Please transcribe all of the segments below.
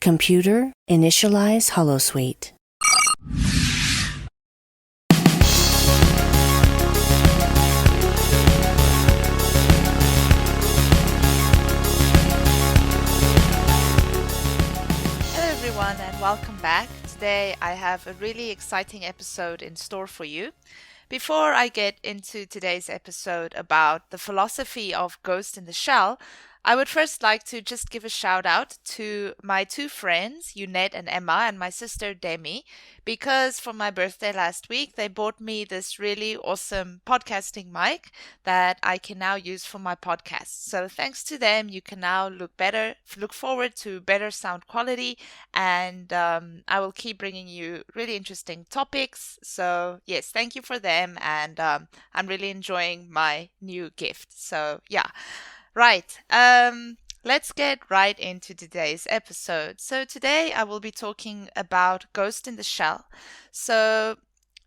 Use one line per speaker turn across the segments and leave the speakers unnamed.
Computer, initialize holosuite.
Hello everyone and welcome back. Today I have a really exciting episode in store for you. Before I get into today's episode about the philosophy of Ghost in the Shell, I would first like to just give a shout out to my two friends, Yunette and Emma, and my sister Demi, because for my birthday last week, they bought me this really awesome podcasting mic that I can now use for my podcast. So thanks to them, you can now look forward to better sound quality, and I will keep bringing you really interesting topics. So yes, thank you for them, and I'm really enjoying my new gift. So yeah. Right. Let's get right into today's episode. So today I will be talking about Ghost in the Shell. So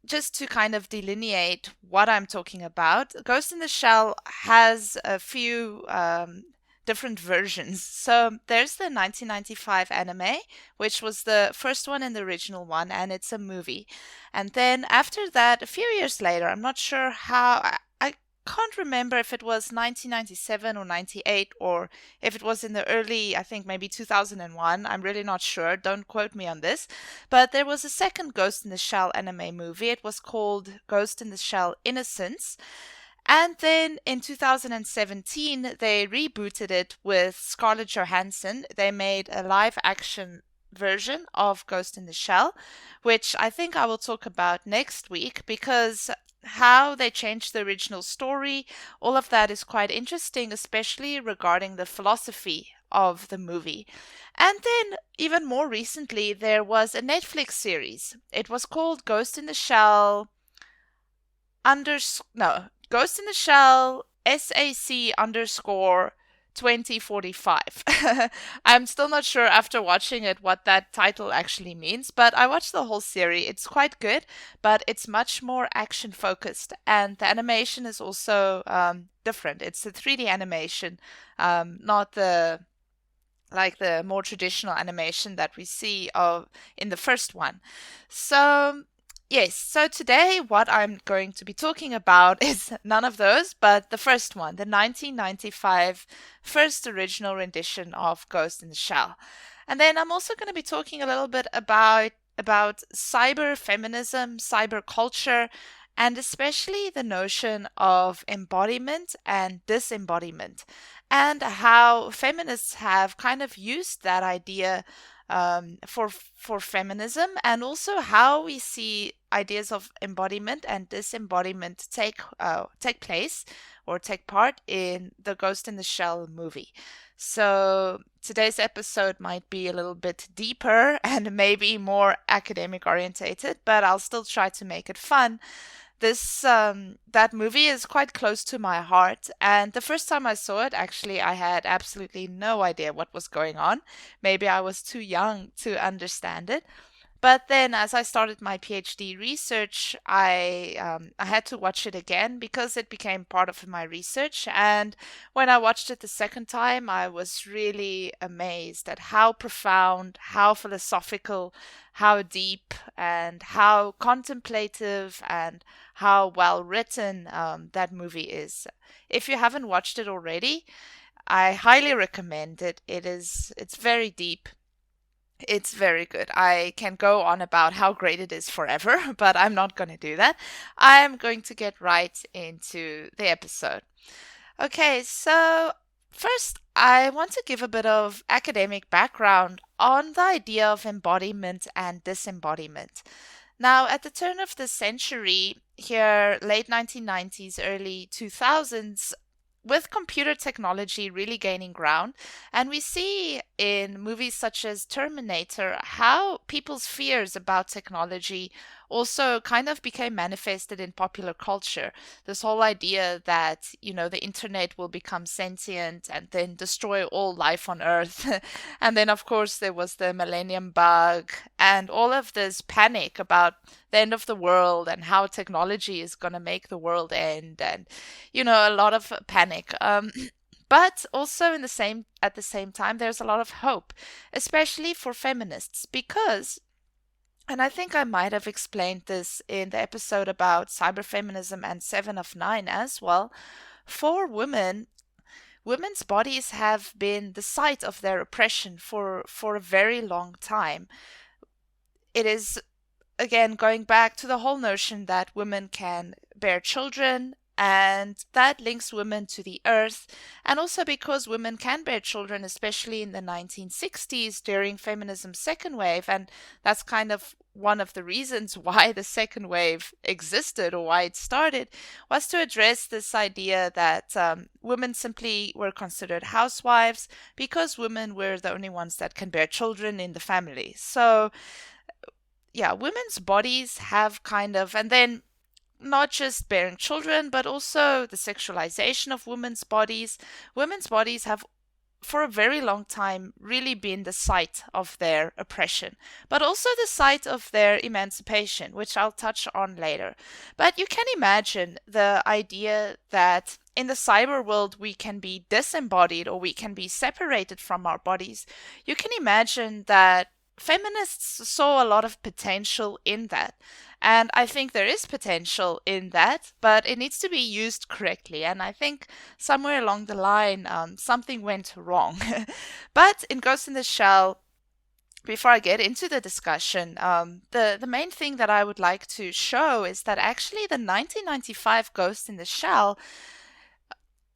just to kind of delineate what I'm talking about, Ghost in the Shell has a few different versions. So there's the 1995 anime, which was the first one and the original one, and it's a movie. And then after that, a few years later, I'm not sure how. I can't remember if it was 1997 or 98 or if it was in the early, I think maybe 2001. I'm really not sure. Don't quote me on this. But there was a second Ghost in the Shell anime movie. It was called Ghost in the Shell Innocence. And then in 2017, they rebooted it with Scarlett Johansson. They made a live action version of Ghost in the Shell, which I think I will talk about next week because how they changed the original story, all of that is quite interesting, especially regarding the philosophy of the movie. And then, even more recently, there was a Netflix series. It was called Ghost in the Shell Ghost in the Shell SAC underscore 2045. I'm still not sure after watching it what that title actually means, but I watched the whole series. It's quite good, but it's much more action focused, and the animation is also different. It's a 3D animation, not the more traditional animation that we see in the first one. So yes, so today what I'm going to be talking about is none of those, but the first one, the 1995 first original rendition of Ghost in the Shell. And then I'm also going to be talking a little bit about cyberfeminism, cyber culture, and especially the notion of embodiment and disembodiment, and how feminists have kind of used that idea for feminism, and also how we see ideas of embodiment and disembodiment take place or take part in the Ghost in the Shell movie. So today's episode might be a little bit deeper and maybe more academic orientated, but I'll still try to make it fun. That movie is quite close to my heart, and the first time I saw it, actually, I had absolutely no idea what was going on. Maybe I was too young to understand it. But then, as I started my PhD research, I had to watch it again because it became part of my research. And when I watched it the second time, I was really amazed at how profound, how philosophical, how deep, and how contemplative, and how well written that movie is. If you haven't watched it already, I highly recommend it. It's very deep. It's very good. I can go on about how great it is forever, but I'm not going to do that. I'm going to get right into the episode. Okay, so first, I want to give a bit of academic background on the idea of embodiment and disembodiment. Now, at the turn of the century, here, late 1990s, early 2000s, with computer technology really gaining ground, and we see in movies such as Terminator how people's fears about technology also kind of became manifested in popular culture. This whole idea that, the internet will become sentient and then destroy all life on Earth. And then, of course, there was the millennium bug and all of this panic about the end of the world and how technology is going to make the world end, and, a lot of panic. But also at the same time, there's a lot of hope, especially for feminists, because, and I think I might have explained this in the episode about cyberfeminism and 7 of 9 as well, for women, women's bodies have been the site of their oppression for a very long time. It is, again, going back to the whole notion that women can bear children, and that links women to the earth. And also because women can bear children, especially in the 1960s during feminism's second wave. And that's kind of one of the reasons why the second wave existed, or why it started, was to address this idea that women simply were considered housewives because women were the only ones that can bear children in the family. So yeah, women's bodies have kind of, and then not just bearing children, but also the sexualization of women's bodies. Women's bodies have, for a very long time, really been the site of their oppression, but also the site of their emancipation, which I'll touch on later. But you can imagine the idea that in the cyber world we can be disembodied, or we can be separated from our bodies. You can imagine that feminists saw a lot of potential in that. And I think there is potential in that, but it needs to be used correctly. And I think somewhere along the line, something went wrong. But in Ghost in the Shell, before I get into the discussion, the main thing that I would like to show is that actually the 1995 Ghost in the Shell,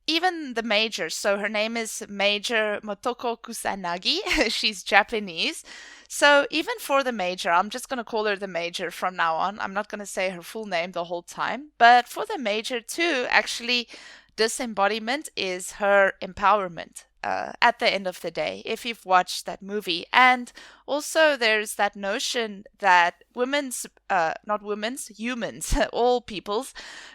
even the major, so her name is Major Motoko Kusanagi, she's Japanese. So even for the major, I'm just going to call her the major from now on. I'm not going to say her full name the whole time. But for the major too, actually, disembodiment is her empowerment. At the end of the day, if you've watched that movie. And also there's that notion that humans, all people's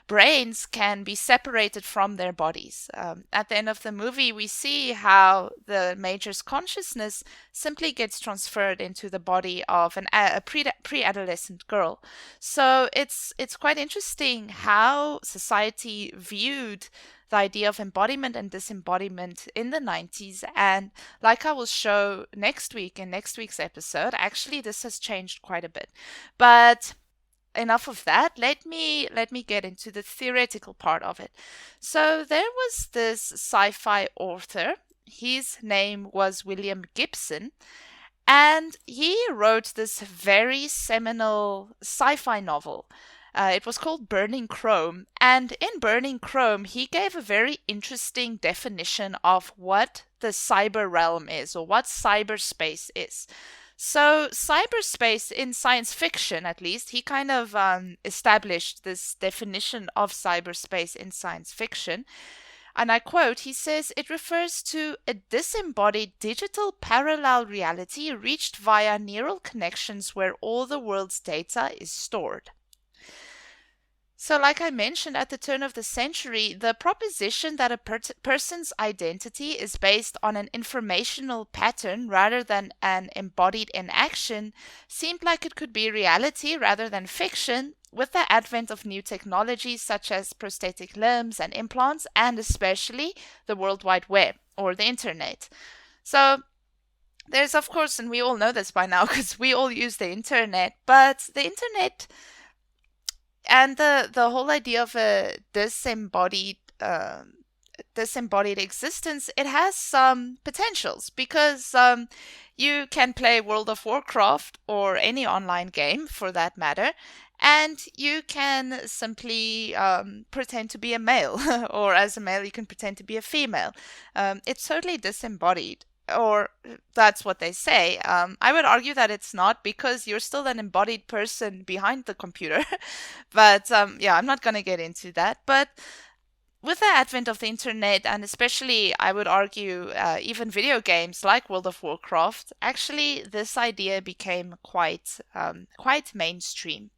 brains can be separated from their bodies. At the end of the movie, we see how the major's consciousness simply gets transferred into the body of a pre-adolescent girl. So it's quite interesting how society viewed the idea of embodiment and disembodiment in the 90s. And like I will show next week in next week's episode, actually this has changed quite a bit. But enough of that. Let me get into the theoretical part of it. So there was this sci-fi author. His name was William Gibson. And he wrote this very seminal sci-fi novel. It was called Burning Chrome, and in Burning Chrome, he gave a very interesting definition of what the cyber realm is, or what cyberspace is. So, cyberspace in science fiction, at least, he kind of established this definition of cyberspace in science fiction. And I quote, he says, it refers to a disembodied digital parallel reality reached via neural connections where all the world's data is stored. So like I mentioned at the turn of the century, the proposition that a person's identity is based on an informational pattern rather than an embodied in action seemed like it could be reality rather than fiction with the advent of new technologies such as prosthetic limbs and implants, and especially the World Wide Web or the internet. So there's, of course, and we all know this by now because we all use the internet, but the internet and the whole idea of a disembodied existence, it has some potentials because you can play World of Warcraft or any online game for that matter, and you can simply pretend to be a male, or as a male you can pretend to be a female. It's totally disembodied. Or that's what they say. I would argue that it's not, because you're still an embodied person behind the computer. But yeah, I'm not going to get into that. But with the advent of the internet, and especially, I would argue, even video games like World of Warcraft, actually this idea became quite mainstream.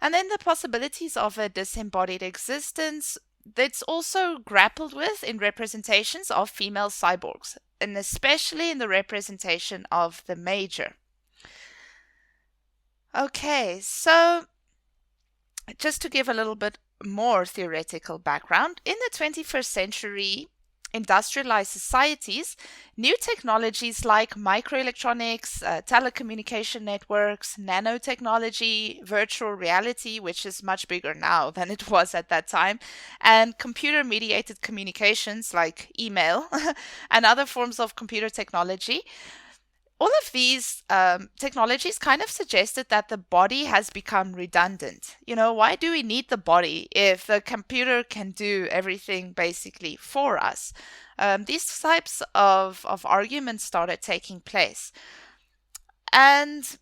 And then the possibilities of a disembodied existence, that's also grappled with in representations of female cyborgs, and especially in the representation of the major. Okay, so just to give a little bit more theoretical background, in the 21st century, industrialized societies, new technologies like microelectronics, telecommunication networks, nanotechnology, virtual reality, which is much bigger now than it was at that time, and computer mediated communications like email and other forms of computer technology, all of these technologies kind of suggested that the body has become redundant. Why do we need the body if the computer can do everything basically for us? These types of arguments started taking place. And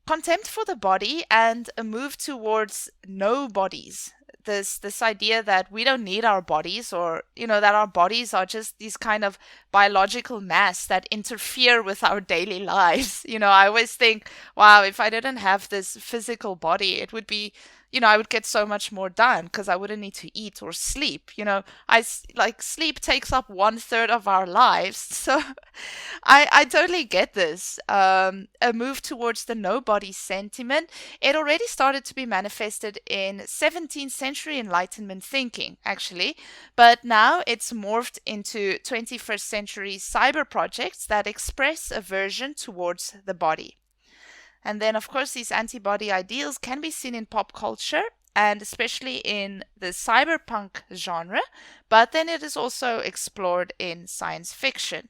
contempt for the body and a move towards no bodies. This idea that we don't need our bodies, or that our bodies are just these kind of biological mass that interfere with our daily lives. I always think, wow, if I didn't have this physical body, it would be, I would get so much more done because I wouldn't need to eat or sleep. Sleep takes up 1/3 of our lives. So I totally get this. A move towards the nobody sentiment, it already started to be manifested in 17th century Enlightenment thinking, actually, but now it's morphed into 21st century cyber projects that express aversion towards the body. And then, of course, these antibody ideals can be seen in pop culture, and especially in the cyberpunk genre, but then it is also explored in science fiction.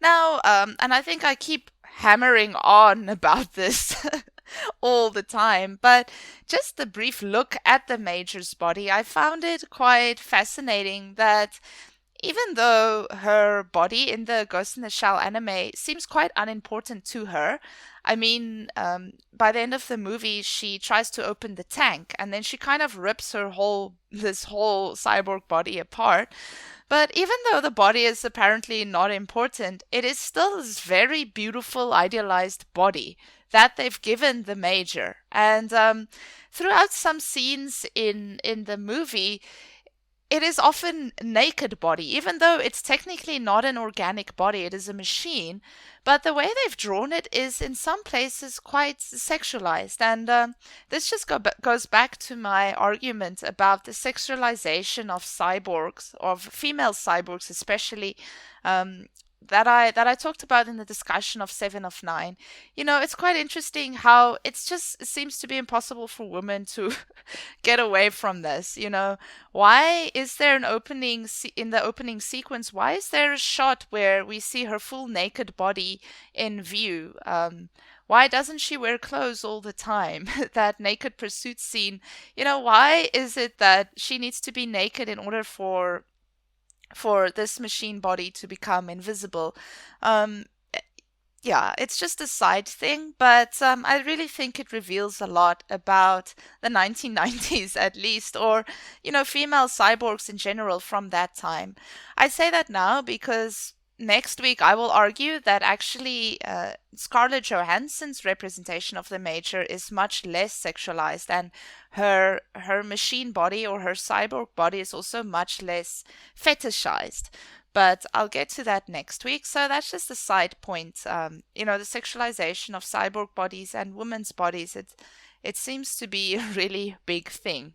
Now, and I think I keep hammering on about this all the time, but just a brief look at the Major's body, I found it quite fascinating that even though her body in the Ghost in the Shell anime seems quite unimportant to her, I mean, by the end of the movie, she tries to open the tank, and then she kind of rips this whole cyborg body apart. But even though the body is apparently not important, it is still this very beautiful, idealized body that they've given the Major. And throughout some scenes in the movie, it is often naked body, even though it's technically not an organic body, it is a machine. But the way they've drawn it is in some places quite sexualized. And this just goes back to my argument about the sexualization of cyborgs, of female cyborgs especially, that I talked about in the discussion of 7 of 9. It's quite interesting how it seems to be impossible for women to get away from this. Why is there an opening in the opening sequence? Why is there a shot where we see her full naked body in view? Why doesn't she wear clothes all the time? That naked pursuit scene, why is it that she needs to be naked in order for this machine body to become invisible? Yeah, it's just a side thing, but I really think it reveals a lot about the 1990s, at least, or, female cyborgs in general from that time. I say that now because next week I will argue that actually Scarlett Johansson's representation of the Major is much less sexualized, and her machine body or her cyborg body is also much less fetishized. But I'll get to that next week. So that's just a side point. The sexualization of cyborg bodies and women's bodies, it seems to be a really big thing.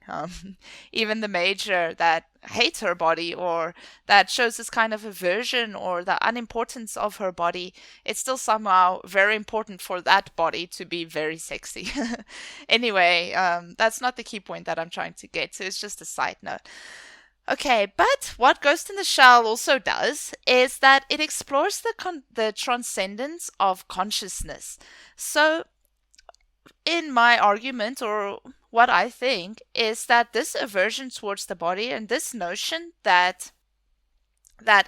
Even the Major that hates her body, or that shows this kind of aversion or the unimportance of her body, it's still somehow very important for that body to be very sexy. Anyway, that's not the key point that I'm trying to get to. It's just a side note. Okay, but what Ghost in the Shell also does is that it explores the transcendence of consciousness. So, in my argument, or what I think, is that this aversion towards the body and this notion that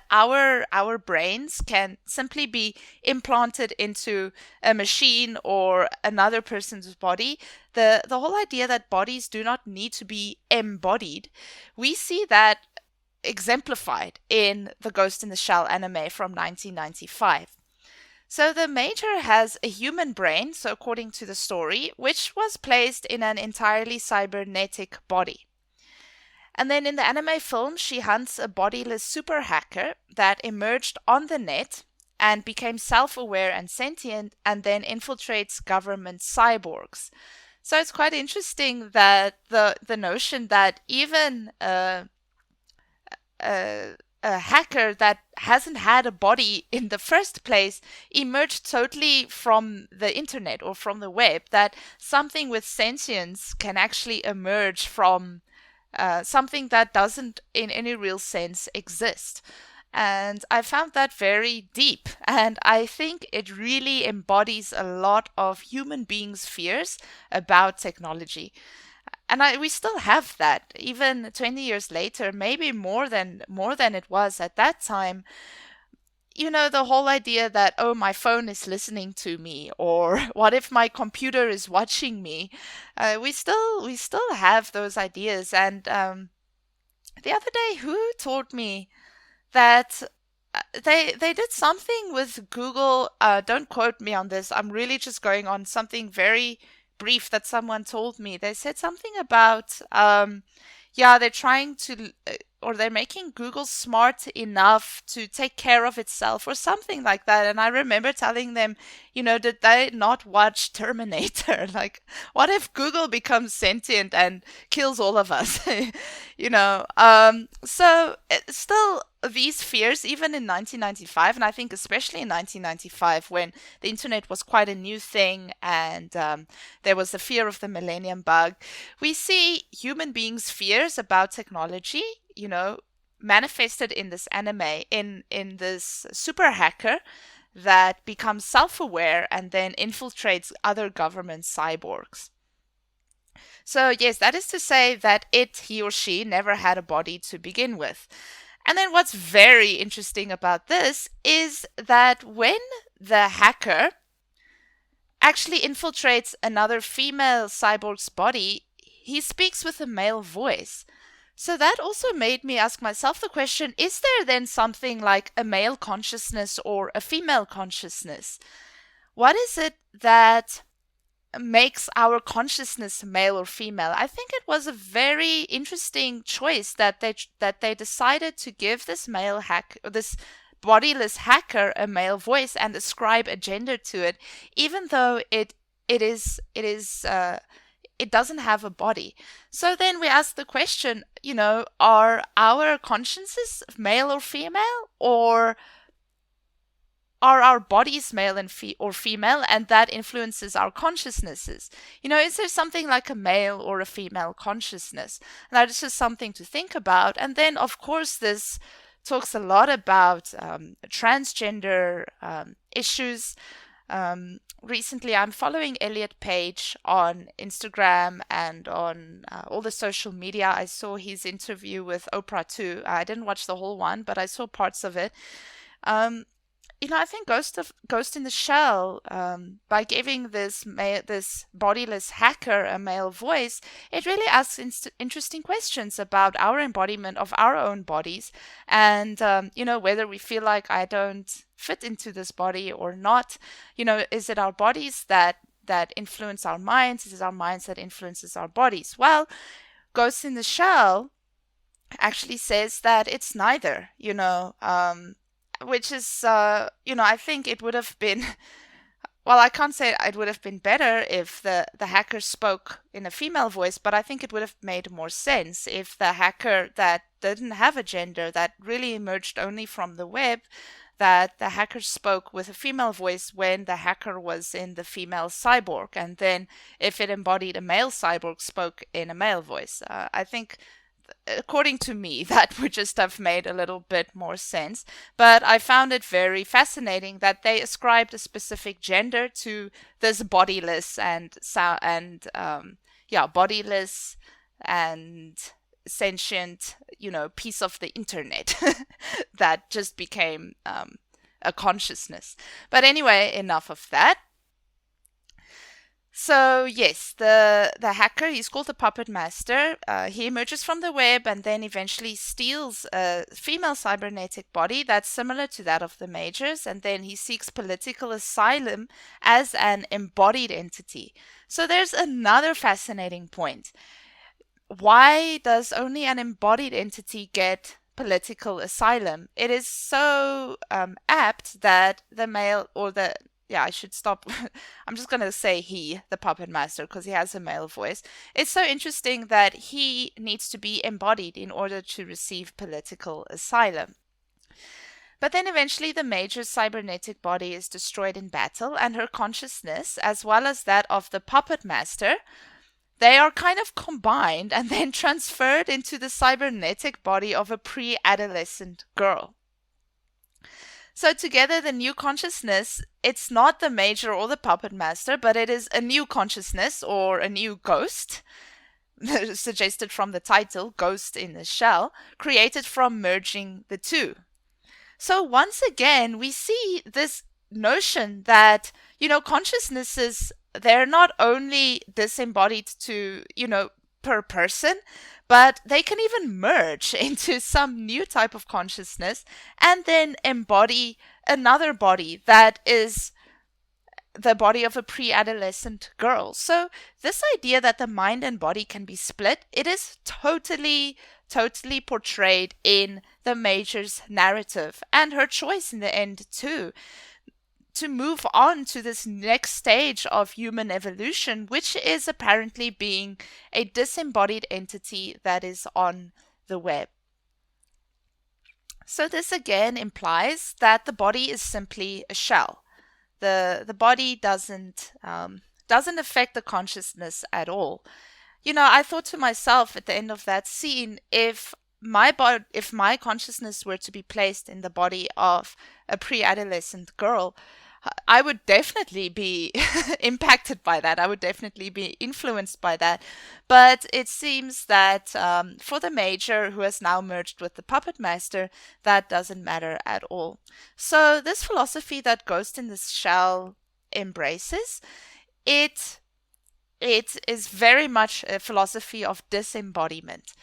our brains can simply be implanted into a machine or another person's body, the whole idea that bodies do not need to be embodied, we see that exemplified in the Ghost in the Shell anime from 1995. So the Major has a human brain, so according to the story, which was placed in an entirely cybernetic body. And then in the anime film, she hunts a bodiless super hacker that emerged on the net and became self-aware and sentient, and then infiltrates government cyborgs. So it's quite interesting that the notion that even a a hacker that hasn't had a body in the first place emerged totally from the internet or from the web, that something with sentience can actually emerge from something that doesn't in any real sense exist. And I found that very deep. And I think it really embodies a lot of human beings' fears about technology. And we still have that even 20 years later, maybe more than it was at that time. The whole idea that, oh, my phone is listening to me, or what if my computer is watching me? We still have those ideas. And the other day, who told me that they did something with Google? Don't quote me on this. I'm really just going on something very brief that someone told me. They said something about yeah, they're trying to, or they're making Google smart enough to take care of itself or something like that. And I remember telling them, did they not watch Terminator? Like, what if Google becomes sentient and kills all of us? So still these fears, even in 1995, and I think especially in 1995, when the internet was quite a new thing, and there was the fear of the millennium bug, we see human beings' fears about technology, manifested in this anime, in this super hacker that becomes self-aware and then infiltrates other government cyborgs. So yes, that is to say that he or she never had a body to begin with. And then what's very interesting about this is that when the hacker actually infiltrates another female cyborg's body, he speaks with a male voice. So that also made me ask myself the question, is there then something like a male consciousness or a female consciousness? What is it that makes our consciousness male or female? I think it was a very interesting choice that they decided to give this this bodiless hacker a male voice and ascribe a gender to it, even though it doesn't have a body. So then we ask the question, are our consciences male or female, or are our bodies male and or female, and that influences our consciousnesses? Is there something like a male or a female consciousness? And that is just something to think about. And then, of course, this talks a lot about transgender issues. Recently, I'm following Elliot Page on Instagram and on all the social media. I saw his interview with Oprah too. I didn't watch the whole one, but I saw parts of it. I think Ghost in the Shell, by giving this bodiless hacker a male voice, it really asks interesting questions about our embodiment of our own bodies, and whether we feel like I don't fit into this body or not. Is it our bodies that influence our minds? Is it our minds that influences our bodies? Well, Ghost in the Shell actually says that it's neither. Which is, I think it would have been, well, I can't say it would have been better if the hacker spoke in a female voice, but I think it would have made more sense if the hacker that didn't have a gender, that really emerged only from the web, that the hacker spoke with a female voice when the hacker was in the female cyborg, and then if it embodied a male cyborg, spoke in a male voice. I think, according to me, that would just have made a little bit more sense. But I found it very fascinating that they ascribed a specific gender to this bodiless bodiless and sentient, piece of the internet that just became a consciousness. But anyway, enough of that. So yes, the hacker, he's called the Puppet Master. He emerges from the web and then eventually steals a female cybernetic body that's similar to that of the Majors, and then he seeks political asylum as an embodied entity. So there's another fascinating point. Why does only an embodied entity get political asylum? It is so apt that the male, or I should stop. I'm just going to say he, the Puppet Master, because he has a male voice. It's so interesting that he needs to be embodied in order to receive political asylum. But then eventually the Major's cybernetic body is destroyed in battle, and her consciousness, as well as that of the puppet master, they are kind of combined and then transferred into the cybernetic body of a pre-adolescent girl. So together, the new consciousness, it's not the Major or the puppet master, but it is a new consciousness or a new ghost, suggested from the title, Ghost in the Shell, created from merging the two. So once again, we see this notion that, consciousnesses, they're not only disembodied to, per person, but they can even merge into some new type of consciousness and then embody another body that is the body of a pre-adolescent girl. So this idea that the mind and body can be split, it is totally portrayed in the Major's narrative, and her choice in the end too, to move on to this next stage of human evolution, which is apparently being a disembodied entity that is on the web. So this again implies that the body is simply a shell. The body doesn't affect the consciousness at all. I thought to myself at the end of that scene, if my consciousness were to be placed in the body of a pre-adolescent girl, I would definitely be impacted by that. I would definitely be influenced by that. But it seems that for the Major, who has now merged with the puppet master, that doesn't matter at all. So this philosophy that Ghost in the Shell embraces, it is very much a philosophy of disembodiment.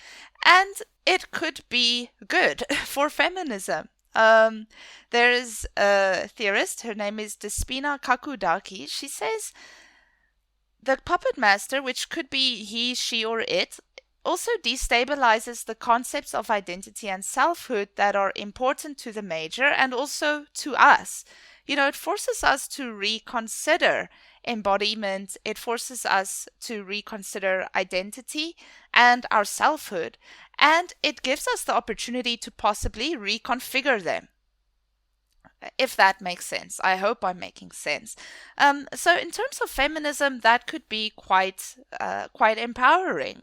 And it could be good for feminism. There is a theorist, her name is Despina Kakudaki. She says the puppet master, which could be he, she, or it, also destabilizes the concepts of identity and selfhood that are important to the Major and also to us. It forces us to reconsider embodiment. It forces us to reconsider identity and our selfhood. And it gives us the opportunity to possibly reconfigure them. If that makes sense. I hope I'm making sense. So in terms of feminism, that could be quite empowering.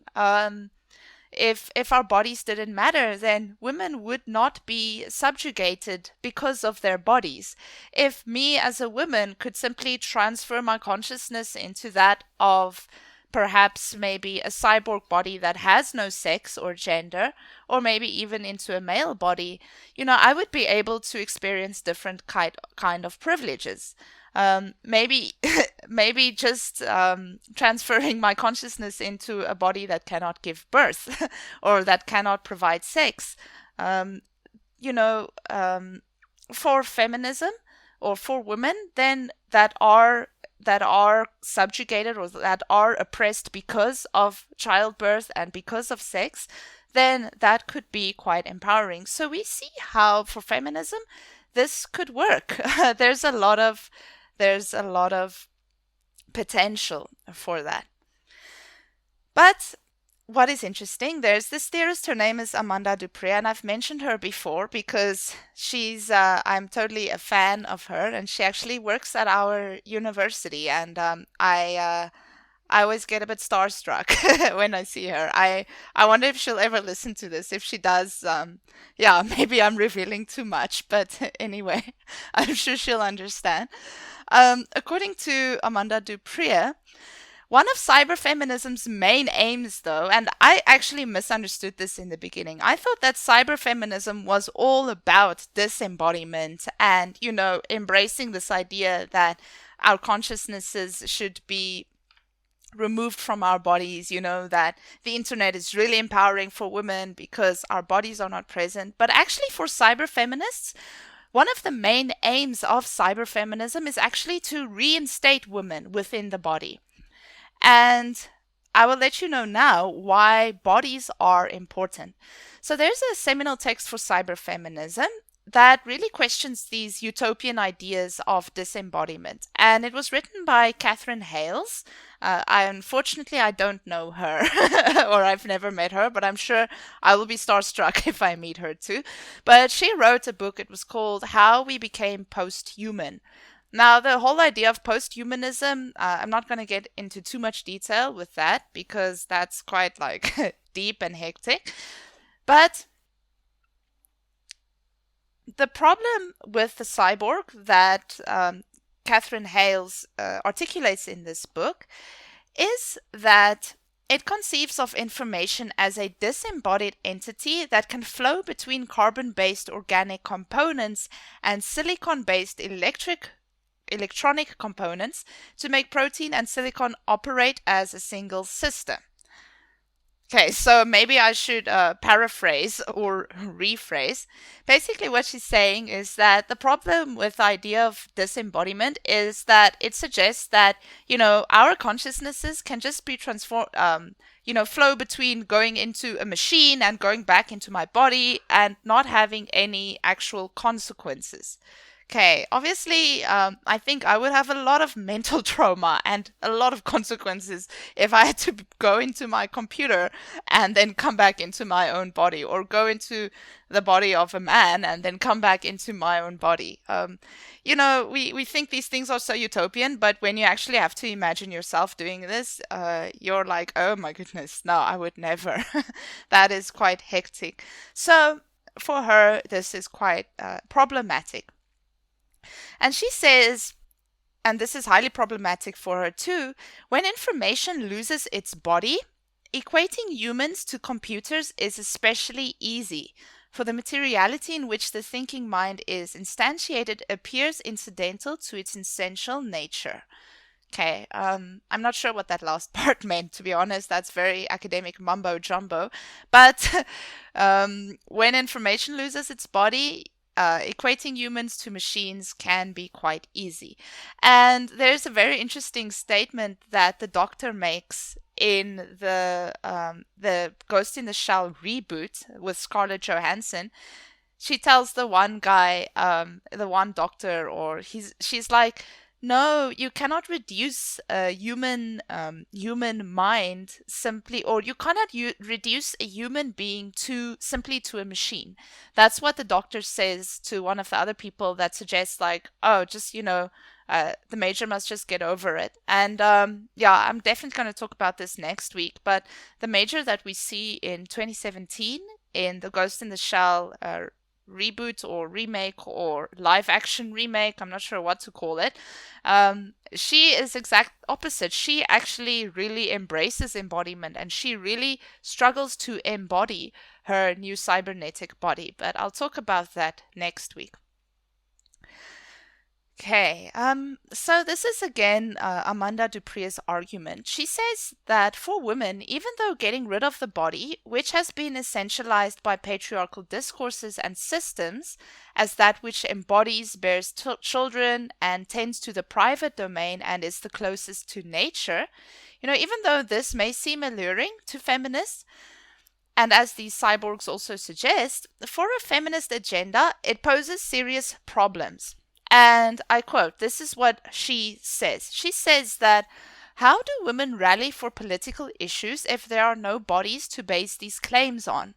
If our bodies didn't matter, then women would not be subjugated because of their bodies. If me as a woman could simply transfer my consciousness into that of perhaps maybe a cyborg body that has no sex or gender, or maybe even into a male body, I would be able to experience different kind of privileges. Maybe just transferring my consciousness into a body that cannot give birth or that cannot provide sex. For feminism or for women, then that are subjugated or that are oppressed because of childbirth and because of sex, then that could be quite empowering. So we see how for feminism this could work. There's a lot of potential for that. But what is interesting, there's this theorist, her name is Amanda Dupré, and I've mentioned her before because she's, I'm totally a fan of her, and she actually works at our university, and I always get a bit starstruck when I see her. I wonder if she'll ever listen to this. If she does, maybe I'm revealing too much, but anyway, I'm sure she'll understand. According to Amanda Dupré, one of cyberfeminism's main aims, though, and I actually misunderstood this in the beginning. I thought that cyberfeminism was all about disembodiment and, embracing this idea that our consciousnesses should be removed from our bodies, that the internet is really empowering for women because our bodies are not present. But actually for cyberfeminists, one of the main aims of cyberfeminism is actually to reinstate women within the body. And I will let you know now why bodies are important. So there's a seminal text for cyberfeminism that really questions these utopian ideas of disembodiment. And it was written by Catherine Hales. Unfortunately, I don't know her, or I've never met her, but I'm sure I will be starstruck if I meet her too. But she wrote a book. It was called How We Became Post-Human. Now, the whole idea of post-humanism, I'm not going to get into too much detail with that because that's quite like deep and hectic. But the problem with the cyborg that Catherine Hales articulates in this book is that it conceives of information as a disembodied entity that can flow between carbon-based organic components and silicon-based electronic components to make protein and silicon operate as a single system. Okay, so maybe I should paraphrase or rephrase. Basically, what she's saying is that the problem with the idea of disembodiment is that it suggests that, our consciousnesses can just be transformed, flow between going into a machine and going back into my body and not having any actual consequences. Okay, obviously, I think I would have a lot of mental trauma and a lot of consequences if I had to go into my computer and then come back into my own body, or go into the body of a man and then come back into my own body. We think these things are so utopian, but when you actually have to imagine yourself doing this, you're like, oh my goodness, no, I would never. That is quite hectic. So for her, this is quite problematic. And she says, and this is highly problematic for her too, when information loses its body, equating humans to computers is especially easy, for the materiality in which the thinking mind is instantiated appears incidental to its essential nature. Okay, I'm not sure what that last part meant, to be honest. That's very academic mumbo jumbo. But when information loses its body, equating humans to machines can be quite easy. And there's a very interesting statement that the Doctor makes in the Ghost in the Shell reboot with Scarlett Johansson. She tells the one guy, the one doctor, or she's like, no, you cannot reduce a human mind simply, or you cannot reduce a human being simply to a machine. That's what the doctor says to one of the other people that suggests, like, oh, just the Major must just get over it. And I'm definitely going to talk about this next week. But the Major that we see in 2017 in the Ghost in the Shell reboot or remake or live action remake, I'm not sure what to call it, she is exact opposite. She actually really embraces embodiment, and she really struggles to embody her new cybernetic body. But I'll talk about that next week. Okay, so this is again Amanda Dupree's argument. She says that for women, even though getting rid of the body, which has been essentialized by patriarchal discourses and systems as that which embodies, bears children, and tends to the private domain and is the closest to nature, even though this may seem alluring to feminists, and as these cyborgs also suggest, for a feminist agenda, it poses serious problems. And I quote, this is what she says. She says that, how do women rally for political issues if there are no bodies to base these claims on?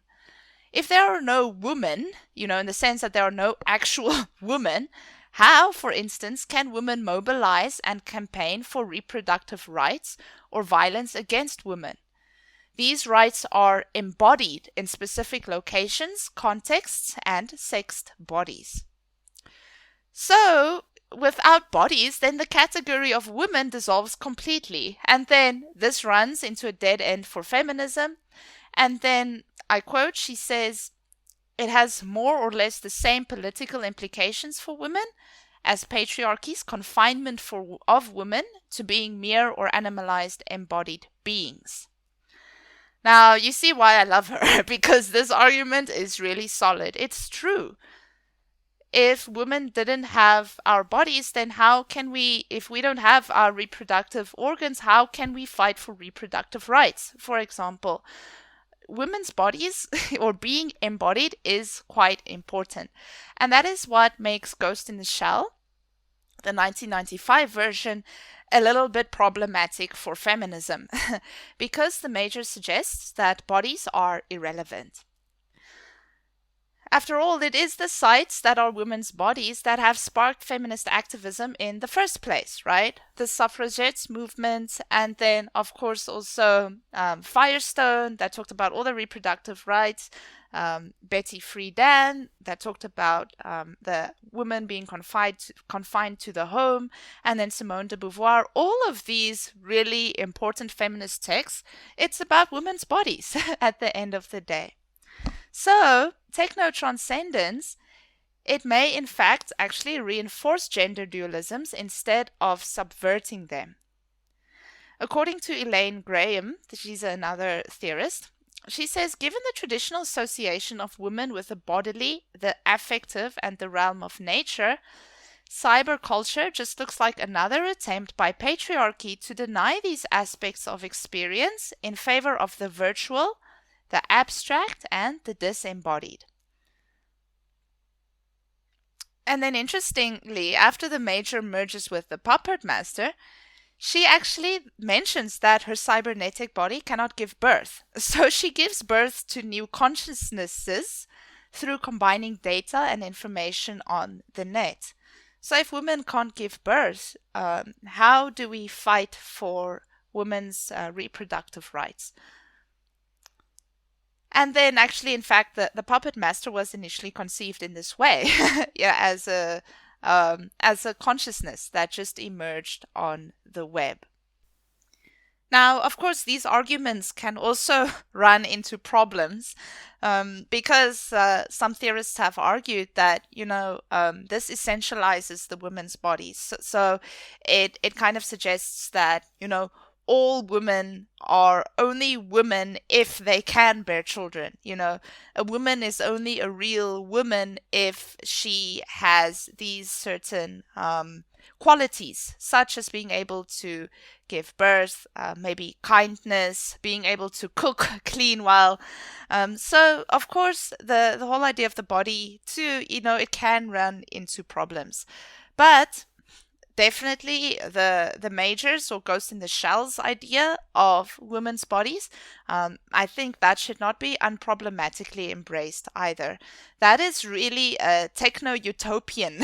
If there are no women, in the sense that there are no actual women, how, for instance, can women mobilize and campaign for reproductive rights or violence against women? These rights are embodied in specific locations, contexts, and sexed bodies. So, without bodies, then the category of women dissolves completely. And then this runs into a dead end for feminism. And then, I quote, she says, it has more or less the same political implications for women as patriarchy's confinement of women to being mere or animalized embodied beings. Now, you see why I love her, because this argument is really solid. It's true. If women didn't have our bodies, then how can we, if we don't have our reproductive organs, how can we fight for reproductive rights, for example? women's bodies or being embodied is quite important. And that is what makes Ghost in the Shell, the 1995 version, a little bit problematic for feminism because the major suggests that bodies are irrelevant. After all, it is the sites that are women's bodies that have sparked feminist activism in the first place, right? The suffragettes movement, and then, of course, also Firestone, that talked about all the reproductive rights, Betty Friedan, that talked about the woman being confined to the home, and then Simone de Beauvoir. All of these really important feminist texts, it's about women's bodies at the end of the day. So, techno-transcendence, it may in fact actually reinforce gender dualisms instead of subverting them. According to Elaine Graham, she's another theorist, she says, given the traditional association of women with the bodily, the affective, and the realm of nature, cyberculture just looks like another attempt by patriarchy to deny these aspects of experience in favor of the virtual, the abstract, and the disembodied. And then interestingly, after the Major merges with the Puppet Master, she actually mentions that her cybernetic body cannot give birth. So she gives birth to new consciousnesses through combining data and information on the net. So if women can't give birth, how do we fight for women's reproductive rights? And then actually, in fact, the Puppet Master was initially conceived in this way, yeah, as a consciousness that just emerged on the web. Now, of course, these arguments can also run into problems because some theorists have argued that, this essentializes the women's bodies. So it kind of suggests that, all women are only women if they can bear children. A woman is only a real woman if she has these certain qualities, such as being able to give birth, maybe kindness, being able to cook, clean well. So, of course, the whole idea of the body, too, it can run into problems. But definitely the majors or Ghost in the Shell's idea of women's bodies, I think that should not be unproblematically embraced either. That is really a techno-utopian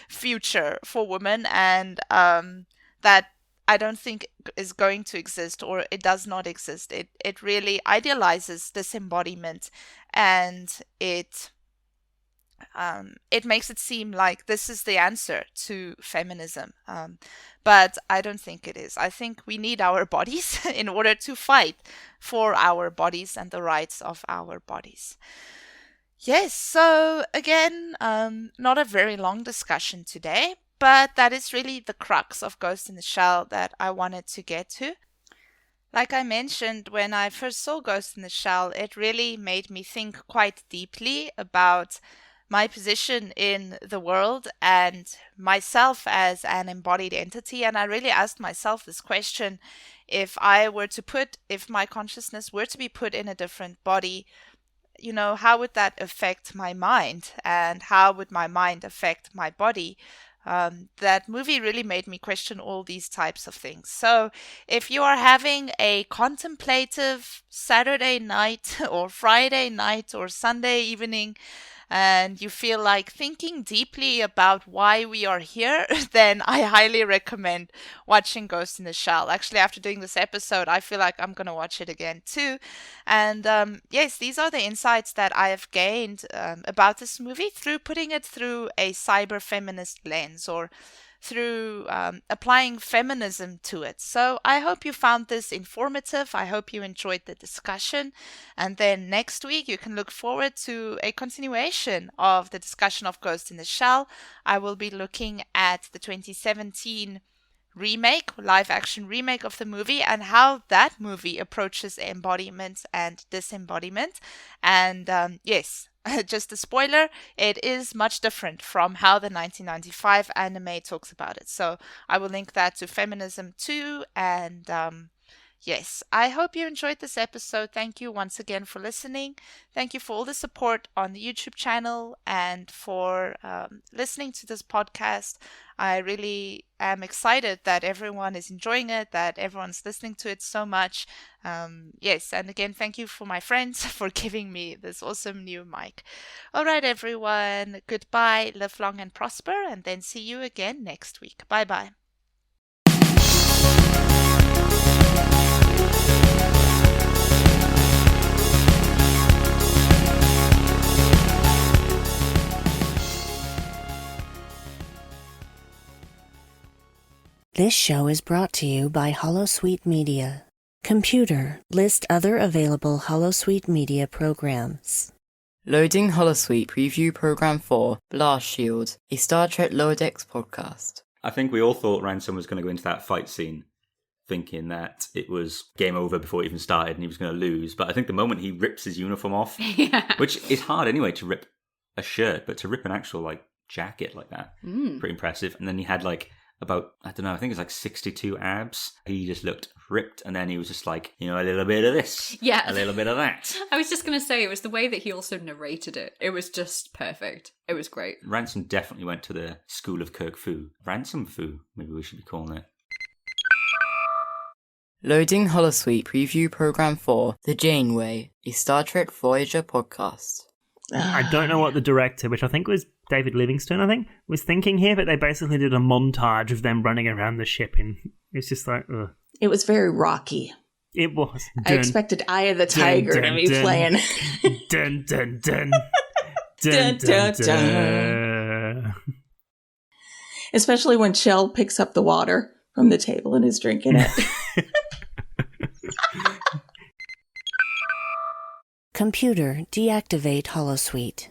future for women, and that I don't think is going to exist, or it does not exist. It really idealizes disembodiment, and it makes it seem like this is the answer to feminism. But I don't think it is. I think we need our bodies in order to fight for our bodies and the rights of our bodies. Yes, so again, not a very long discussion today, but that is really the crux of Ghost in the Shell that I wanted to get to. Like I mentioned, when I first saw Ghost in the Shell, it really made me think quite deeply about my position in the world and myself as an embodied entity. And I really asked myself this question: if my consciousness were to be put in a different body, how would that affect my mind? And how would my mind affect my body? That movie really made me question all these types of things. So if you are having a contemplative Saturday night or Friday night or Sunday evening, and you feel like thinking deeply about why we are here, then I highly recommend watching Ghost in the Shell. Actually, after doing this episode, I feel like I'm going to watch it again too. And yes, these are the insights that I have gained about this movie through putting it through a cyber feminist lens, or through applying feminism to it. So I hope you found this informative. I hope you enjoyed the discussion. And then next week, you can look forward to a continuation of the discussion of Ghost in the Shell. I will be looking at the 2017 live action remake of the movie, and how that movie approaches embodiment and disembodiment. And yes, just a spoiler, it is much different from how the 1995 anime talks about it. So I will link that to Feminism too. And Yes, I hope you enjoyed this episode. Thank you once again for listening. Thank you for all the support on the YouTube channel and for listening to this podcast. I really am excited that everyone is enjoying it, that everyone's listening to it so much. Yes, and again, thank you for my friends for giving me this awesome new mic. All right, everyone. Goodbye, live long and prosper, and then see you again next week. Bye-bye.
This show is brought to you by Holosuite Media. Computer, list other available Holosuite Media programs.
Loading Holosuite Preview Program 4, Blast Shield, a Star Trek Lower Decks podcast.
I think we all thought Ransom was going to go into that fight scene thinking that it was game over before it even started and he was going to lose. But I think the moment he rips his uniform off, which is hard anyway to rip a shirt, but to rip an actual jacket like that, pretty impressive. And then he had about, I don't know, I think it's 62 abs. He just looked ripped, and then he was just a little bit of this, a little bit of that.
I was just going to say, it was the way that he also narrated it. It was just perfect. It was great.
Ransom definitely went to the school of Kirk Fu. Ransom Fu, maybe we should be calling it.
Loading Holosuite Preview Program 4, The Janeway, a Star Trek Voyager podcast.
I don't know what the director, which I think was David Livingstone, was thinking here, but they basically did a montage of them running around the ship, and it's just ugh.
It was very Rocky.
It was.
I expected Eye of the Tiger to be playing.
Dun, dun, dun.
Dun, dun, dun. Especially when Shell picks up the water from the table and is drinking it.
Computer, deactivate Holosuite.